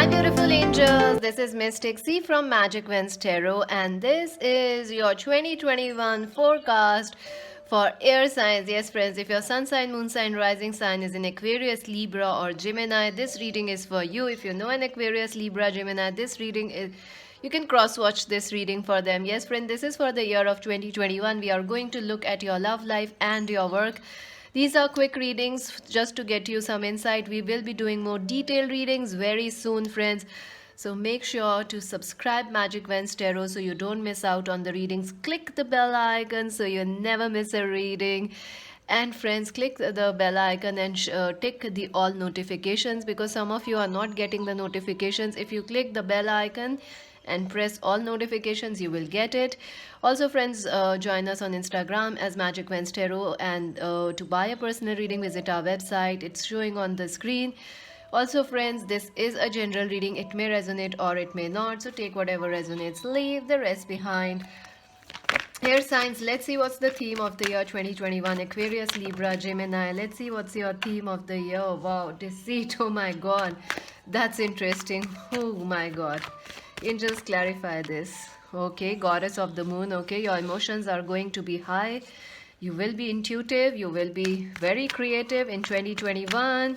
Hi, beautiful angels. This is Mystic C from Magic Wins Tarot, and this is your 2021 forecast for air signs. Yes, friends, if your sun sign, moon sign, rising sign is in Aquarius, Libra, or Gemini, this reading is for you. If you know an Aquarius, Libra, Gemini, this reading is. You can cross watch this reading for them. Yes, friend, this is for the year of 2021. We are going to look at your love life and your work. These are quick readings just to get you some insight. We will be doing more detailed readings very soon, friends. So make sure to subscribe Magic Vents Tarot so you don't miss out on the readings. Click the bell icon so you never miss a reading. And friends, click the bell icon and tick the all notifications because some of you are not getting the notifications. If you click the bell icon and press all notifications, you will get it. Also, friends, join us on Instagram as Magic Vents Tarot, and to buy a personal reading, visit our website. It's showing on the screen. Also, friends, this is a general reading. It may resonate or it may not, so take whatever resonates, leave the rest behind. Air signs, let's see what's the theme of the year 2021. Aquarius, Libra, Gemini. Let's see what's your theme of the year. Wow, deceit. Oh my god. That's interesting. Oh my god. Angels, clarify this. Okay, goddess of the moon. Okay, your emotions are going to be high. You will be intuitive. You will be very creative in 2021.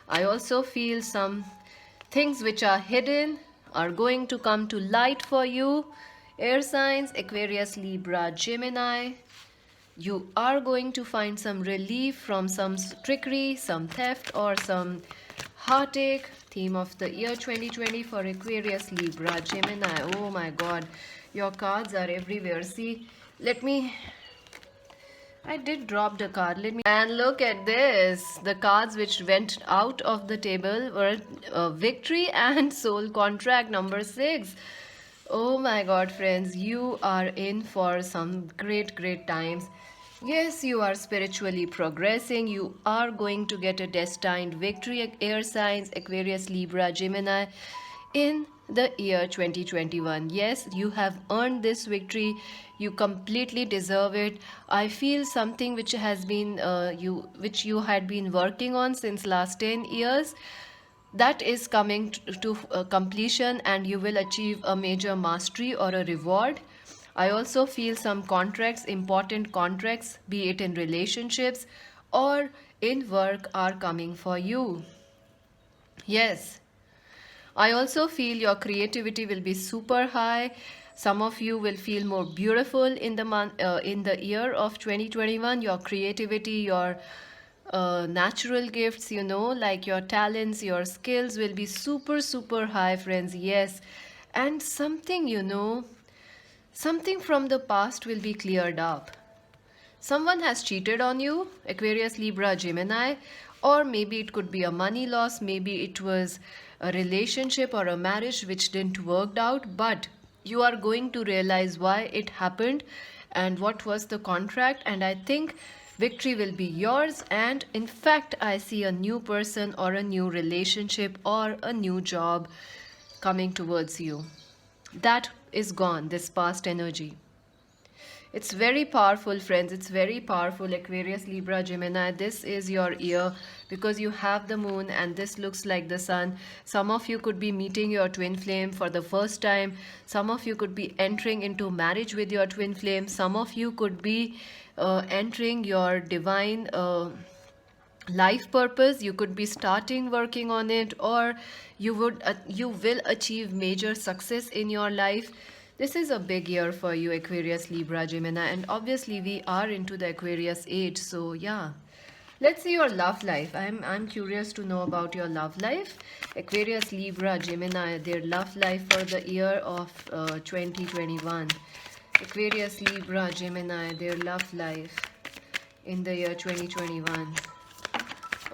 I also feel some things which are hidden are going to come to light for you. Air signs, Aquarius, Libra, Gemini. You are going to find some relief from some trickery, some theft, or some heartache. Theme of the year 2020 for Aquarius, Libra, Gemini. Oh my god, your cards are everywhere. See, I did drop the card. And look at this. The cards which went out of the table were Victory and Soul Contract number 6. Oh my god, friends, you are in for some great times. Yes, you are spiritually progressing. You are going to get a destined victory, air signs, Aquarius, Libra, Gemini, in the year 2021. Yes, you have earned this victory. You completely deserve it. I feel something which has been which you had been working on since last 10 years, that is coming to completion, and you will achieve a major mastery or a reward. I also feel some contracts, important contracts, be it in relationships or in work, are coming for you. Yes, I also feel your creativity will be super high. Some of you will feel more beautiful in the in the year of 2021. Your creativity, your natural gifts, like your talents, your skills will be super high, friends. Yes, and something from the past will be cleared up. Someone has cheated on you, Aquarius, Libra, Gemini, or maybe it could be a money loss, maybe it was a relationship or a marriage which didn't work out, but you are going to realize why it happened and what was the contract, and I think victory will be yours. And in fact, I see a new person or a new relationship or a new job coming towards you. That is gone, this past energy. It's very powerful, friends. It's very powerful, Aquarius, Libra, Gemini. This is your year because you have the moon and this looks like the sun. Some of you could be meeting your twin flame for the first time. Some of you could be entering into marriage with your twin flame. Some of you could be entering your divine life purpose. You could be starting working on it, or you will achieve major success in your life. This is a big year for you, Aquarius, Libra, Gemini, and obviously we are into the Aquarius age, so yeah. Let's see your love life. I'm curious to know about your love life. Aquarius, Libra, Gemini, their love life for the year of 2021. Aquarius, Libra, Gemini, their love life in the year 2021.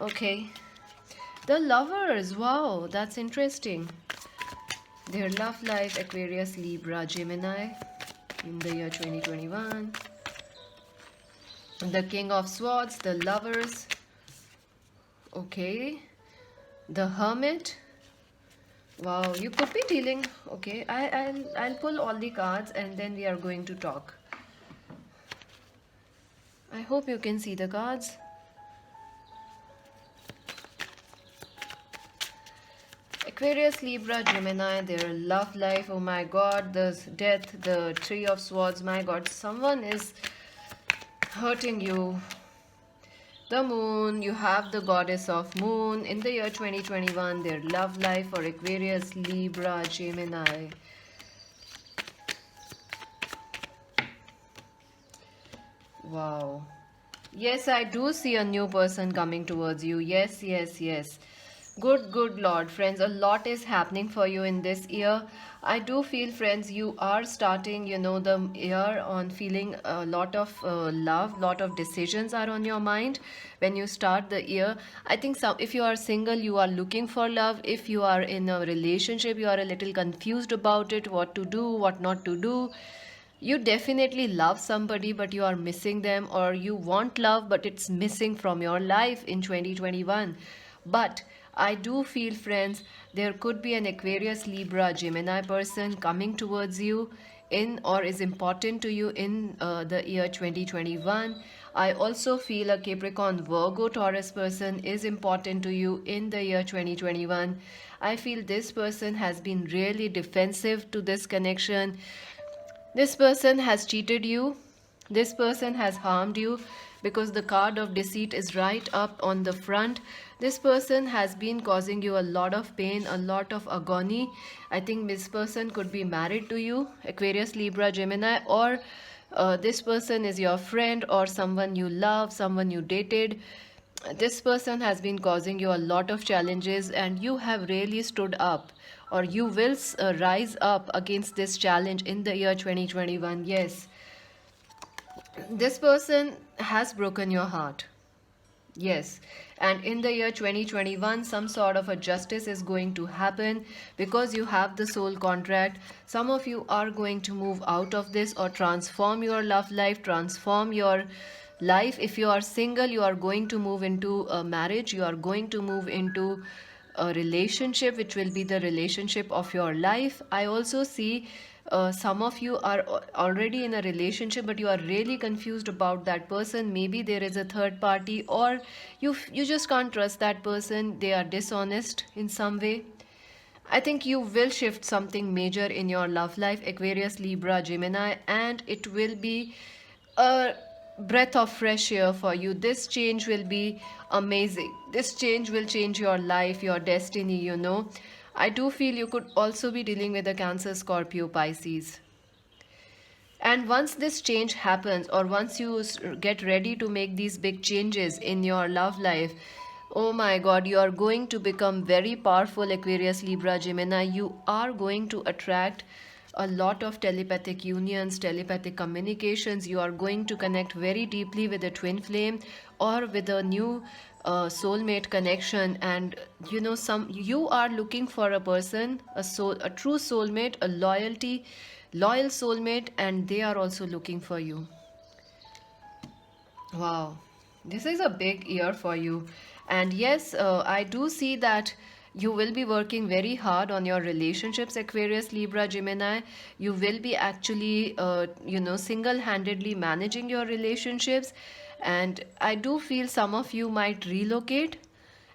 Okay. The lovers. Wow, that's interesting. Their love life, Aquarius, Libra, Gemini in the year 2021. The King of Swords, the lovers. Okay. The Hermit. Wow, you could be dealing. Okay, I'll pull all the cards and then we are going to talk. I hope you can see the cards. Aquarius, Libra, Gemini, their love life. Oh my god, the death, the Three of Swords. My god, someone is hurting you. The moon, you have the goddess of moon. In the year 2021, their love life for Aquarius, Libra, Gemini. Wow. Yes, I do see a new person coming towards you. Yes, yes, yes. Good Lord, friends. A lot is happening for you in this year. I do feel, friends, you are starting, the year on feeling a lot of love, lot of decisions are on your mind when you start the year. I think if you are single, you are looking for love. If you are in a relationship, you are a little confused about it, what to do, what not to do. You definitely love somebody, but you are missing them, or you want love, but it's missing from your life in 2021. But I do feel, friends, there could be an Aquarius, Libra, Gemini person coming towards you in or is important to you in the year 2021. I also feel a Capricorn, Virgo, Taurus person is important to you in the year 2021. I feel this person has been really defensive to this connection. This person has cheated you. This person has harmed you because the card of deceit is right up on the front. This person has been causing you a lot of pain, a lot of agony. I think this person could be married to you, Aquarius, Libra, Gemini, or this person is your friend or someone you love, someone you dated. This person has been causing you a lot of challenges, and you have really stood up, or you will rise up against this challenge in the year 2021. Yes, this person has broken your heart. Yes, and in the year 2021, some sort of a justice is going to happen because you have the soul contract. Some of you are going to move out of this or transform your love life, transform your life. If you are single, you are going to move into a marriage, you are going to move into a relationship which will be the relationship of your life. I also see some of you are already in a relationship, but you are really confused about that person. Maybe there is a third party, or you just can't trust that person. They are dishonest in some way. I think you will shift something major in your love life, Aquarius, Libra, Gemini, and it will be a breath of fresh air for you. This change will be amazing. This change will change your life, your destiny. I do feel you could also be dealing with a Cancer, Scorpio, Pisces. And once this change happens, or once you get ready to make these big changes in your love life, oh my god, you are going to become very powerful, Aquarius, Libra, Gemini. You are going to attract a lot of telepathic unions, telepathic communications. You are going to connect very deeply with a twin flame or with a new soulmate connection. And you are looking for a person, a true soulmate, a loyal soulmate, and they are also looking for you. Wow, this is a big year for you. And yes, I do see that you will be working very hard on your relationships, Aquarius, Libra, Gemini. You will be actually, single-handedly managing your relationships. And I do feel some of you might relocate,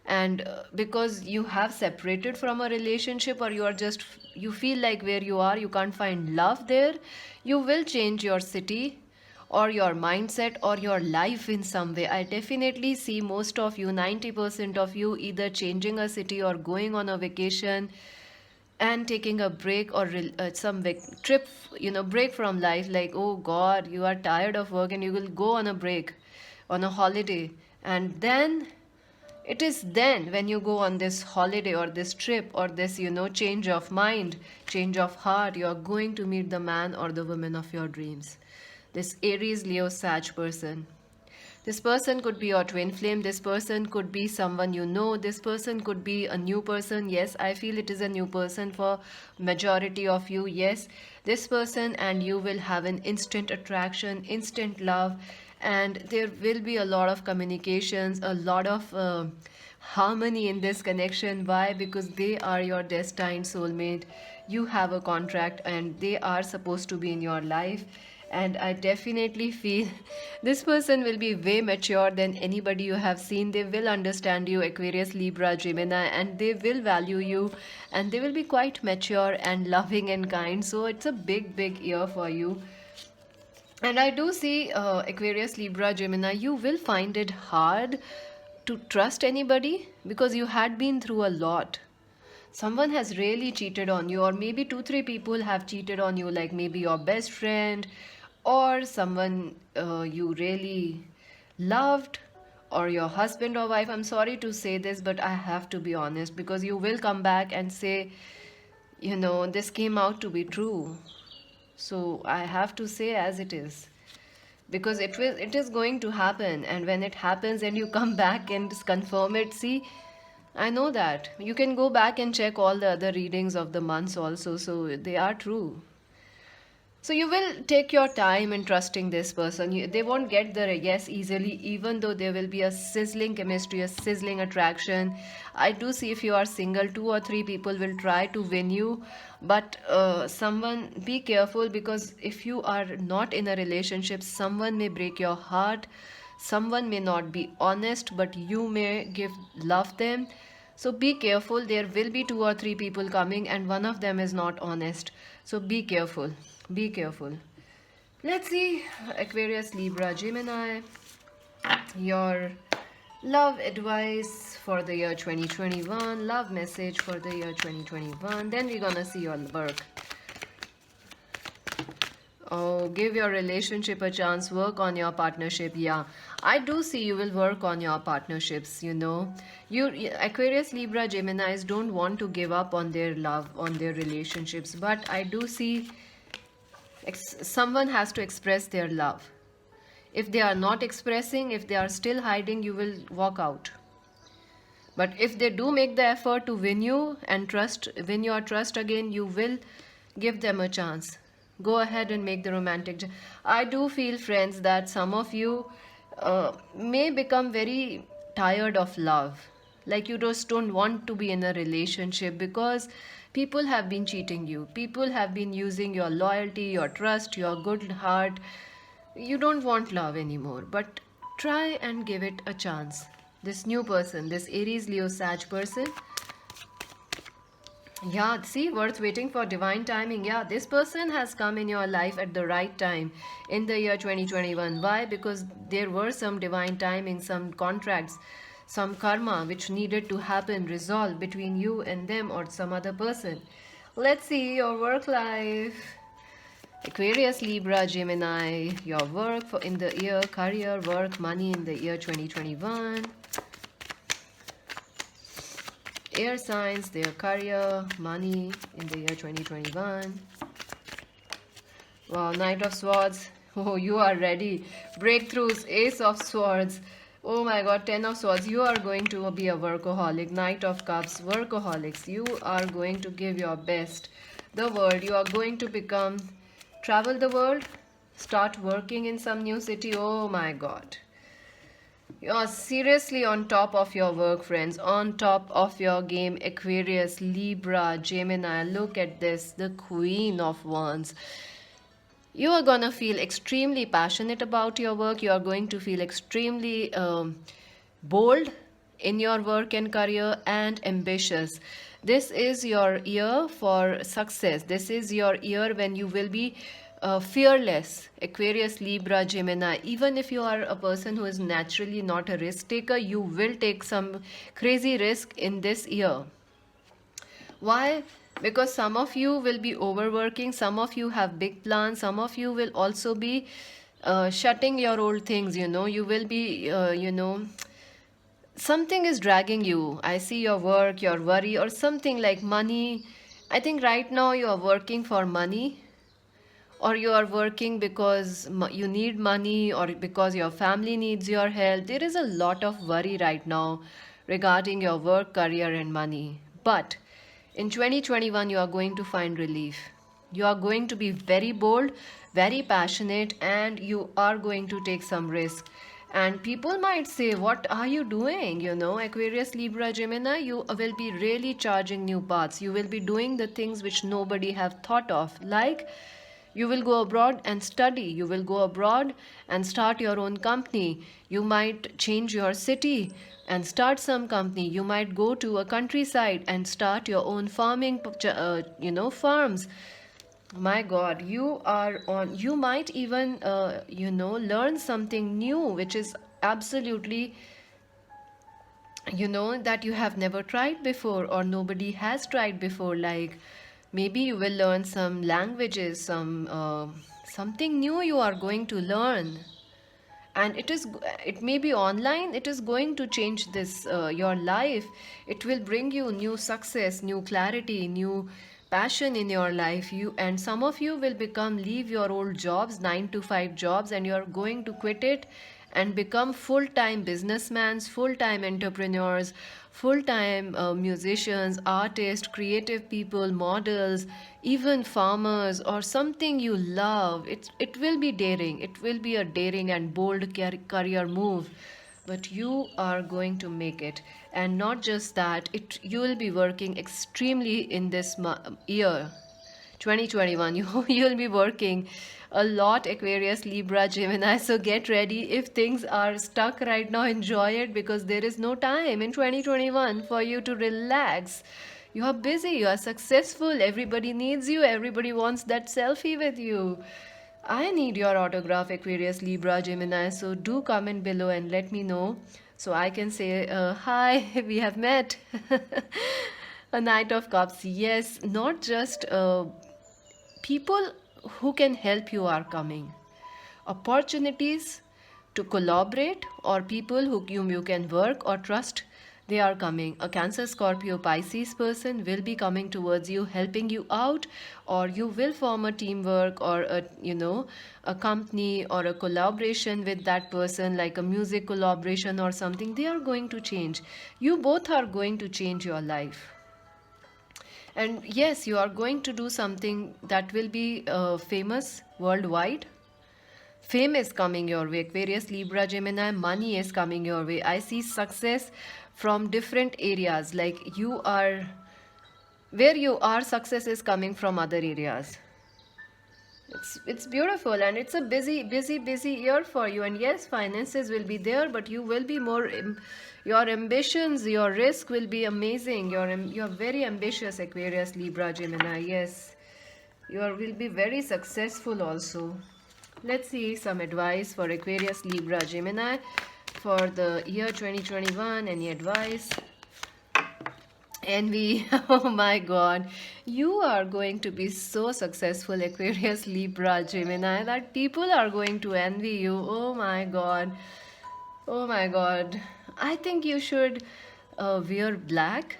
and because you have separated from a relationship, or you feel like where you are you can't find love there, you will change your city or your mindset or your life in some way. I definitely see most of you, 90% of you, either changing a city or going on a vacation and taking a break, or trip, break from life. Like, oh god, you are tired of work and you will go on a break, on a holiday. And then it is then when you go on this holiday or this trip or this, change of mind, change of heart, you are going to meet the man or the woman of your dreams. This Aries, Leo, Sag person. This person could be your twin flame. This person could be someone you know. This person could be a new person. Yes, I feel it is a new person for majority of you. Yes, this person and you will have an instant attraction, instant love, and there will be a lot of communications, a lot of harmony in this connection. Why? Because they are your destined soulmate. You have a contract and they are supposed to be in your life. And I definitely feel this person will be way mature than anybody you have seen. They will understand you, Aquarius, Libra, Gemini, and they will value you, and they will be quite mature and loving and kind. So it's a big, big year for you. And I do see Aquarius, Libra, Gemini, you will find it hard to trust anybody because you had been through a lot. Someone has really cheated on you, or maybe two, three people have cheated on you, like maybe your best friend or someone you really loved, or your husband or wife. I'm sorry to say this, but I have to be honest because you will come back and say, this came out to be true. So I have to say as it is, because it is going to happen, and when it happens and you come back and just confirm it, see, I know that you can go back and check all the other readings of the months also, so they are true. So you will take your time in trusting this person. They won't get the yes easily, even though there will be a sizzling chemistry, a sizzling attraction. I do see if you are single, two or three people will try to win you, but someone, be careful, because if you are not in a relationship, someone may break your heart. Someone may not be honest, but you may give love them. So be careful. There will be two or three people coming, and one of them is not honest. So be careful. Be careful. Let's see, Aquarius, Libra, Gemini, your love advice for the year 2021, love message for the year 2021. Then we're gonna see your work. Oh, give your relationship a chance, work on your partnership. Yeah, I do see you will work on your partnerships, You Aquarius, Libra, Geminis don't want to give up on their love, on their relationships, but I do see someone has to express their love. If they are not expressing, if they are still hiding, you will walk out. But if they do make the effort to win you and win your trust again, you will give them a chance. Go ahead and make the romantic. I do feel, friends, that some of you may become very tired of love. Like you just don't want to be in a relationship because people have been cheating you. People have been using your loyalty, your trust, your good heart. You don't want love anymore, but try and give it a chance. This new person, this Aries, Leo, Sag person, yeah, see, worth waiting for divine timing. Yeah, this person has come in your life at the right time in the year 2021. Why? Because there were some divine timing, some contracts, some karma which needed to happen, resolve between you and them or some other person. Let's see your work life. Aquarius, Libra, Gemini, your work in the year, career, work, money in the year 2021. Air signs, their career, money in the year 2021. Wow, Knight of Swords. Oh, you are ready. Breakthroughs, Ace of Swords. Oh my God, 10 of Swords. You are going to be a workaholic. Knight of Cups, workaholics. You are going to give your best. The world, you are going to travel the world, start working in some new city. Oh my God. You are seriously on top of your work, friends. On top of your game, Aquarius, Libra, Gemini. Look at this, the Queen of Wands. You are gonna feel extremely passionate about your work. You are going to feel extremely bold in your work and career, and ambitious. This is your year for success. This is your year when you will be fearless. Aquarius, Libra, Gemini. Even if you are a person who is naturally not a risk taker, you will take some crazy risk in this year. Why? Because some of you will be overworking, some of you have big plans, some of you will also be shutting your old things. You will be something is dragging you. I see your work, your worry, or something like money. I think right now you are working for money, or you are working because you need money, or because your family needs your help. There is a lot of worry right now regarding your work, career, and money. But in 2021, you are going to find relief. You are going to be very bold, very passionate, and you are going to take some risk. And people might say, what are you doing? Aquarius, Libra, Gemini, you will be really charging new paths. You will be doing the things which nobody have thought of. Like, You will go abroad and study. You will go abroad and start your own company. You might change your city and start some company. You might go to a countryside and start your own farming, farms. My God, you are on. You might even, learn something new, which is absolutely, that you have never tried before or nobody has tried before. Like maybe you will learn some languages, something new you are going to learn, and it may be online. It is going to change this your life. It will bring you new success, new clarity, new passion in your life. You and some of you will leave your old jobs, 9 to 5 jobs, and you are going to quit it and become full-time businessmen, full-time entrepreneurs, full-time musicians, artists, creative people, models, even farmers, or something you love. It will be daring. It will be a daring and bold career move, but you are going to make it. And not just that, you will be working extremely in this year 2021. You'll be working a lot, Aquarius, Libra, Gemini. So get ready. If things are stuck right now, enjoy it, because there is no time in 2021 for you to relax. You are busy, you are successful, everybody needs you, everybody wants that selfie with you. I need your autograph, Aquarius, Libra, Gemini. So do comment below and let me know so I can say, hi, we have met. A Knight of Cups. Yes, not just people who can help you are coming. Opportunities to collaborate, or people whom you can work or trust, they are coming. A Cancer, Scorpio, Pisces person will be coming towards you, helping you out, or you will form a teamwork or a company or a collaboration with that person, like a music collaboration or something. They are going to change. You both are going to change your life. And yes, you are going to do something that will be famous worldwide. Fame is coming your way, Aquarius, Libra, Gemini. Money is coming your way. I see success from different areas. Like where you are, success is coming from other areas. It's beautiful, and it's a busy year for you. And yes, finances will be there, but you will be more. Your ambitions, your risk will be amazing. You're very ambitious, Aquarius, Libra, Gemini. Yes, will be very successful also. Let's see some advice for Aquarius, Libra, Gemini for the year 2021. Any advice? Envy. Oh my God, you are going to be so successful, Aquarius, Libra, Gemini, that people are going to envy you. Oh my God. Oh my God. I think you should wear black,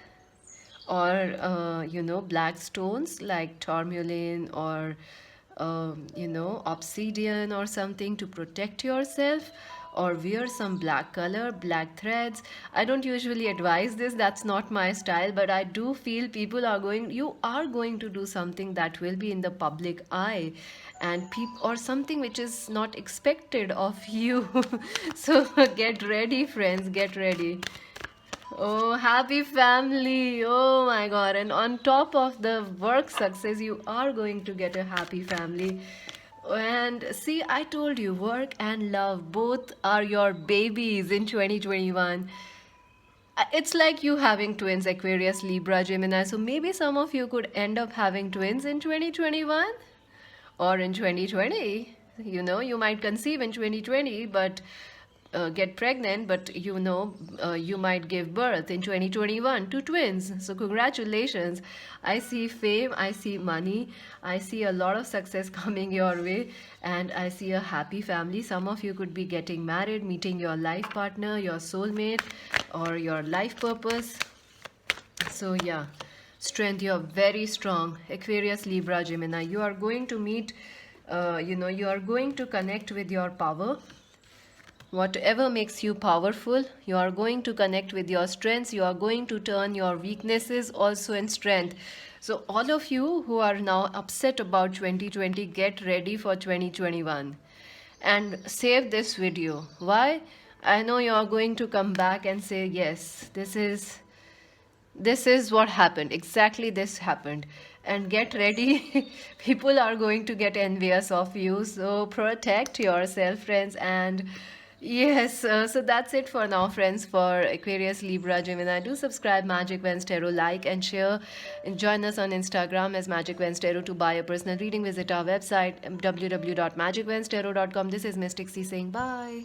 or black stones like tourmaline or obsidian or something to protect yourself, or wear some black color, black threads. I don't usually advise this, that's not my style, but I do feel you are going to do something that will be in the public eye, and or something which is not expected of you. So get ready, friends, get ready. Oh, happy family. Oh my God. And on top of the work success, you are going to get a happy family. And see, I told you, work and love both are your babies in 2021. It's like you having twins, Aquarius, Libra, Gemini. So maybe some of you could end up having twins in 2021 or in 2020. You might conceive in 2020, but get pregnant, but you might give birth in 2021 to twins. So congratulations. I see fame, I see money, I see a lot of success coming your way, and I see a happy family. Some of you could be getting married, meeting your life partner, your soulmate, or your life purpose. So yeah, strength, you're very strong, Aquarius, Libra, Gemini. You are going to meet you are going to connect with your power. Whatever makes you powerful, you are going to connect with your strengths. You are going to turn your weaknesses also in strength. So all of you who are now upset about 2020, get ready for 2021 and save this video. Why? I know you are going to come back and say, yes, this is what happened. Exactly this happened. and get ready. People are going to get envious of you, so protect yourself, friends. And yes, so that's it for now, friends, for Aquarius, Libra, Gemini. Do subscribe Magic Vens Tarot, like and share, and join us on Instagram as Magic Vens Tarot. To buy a personal reading, visit our website www.magicvenstarot.com. This is Mystic C saying bye.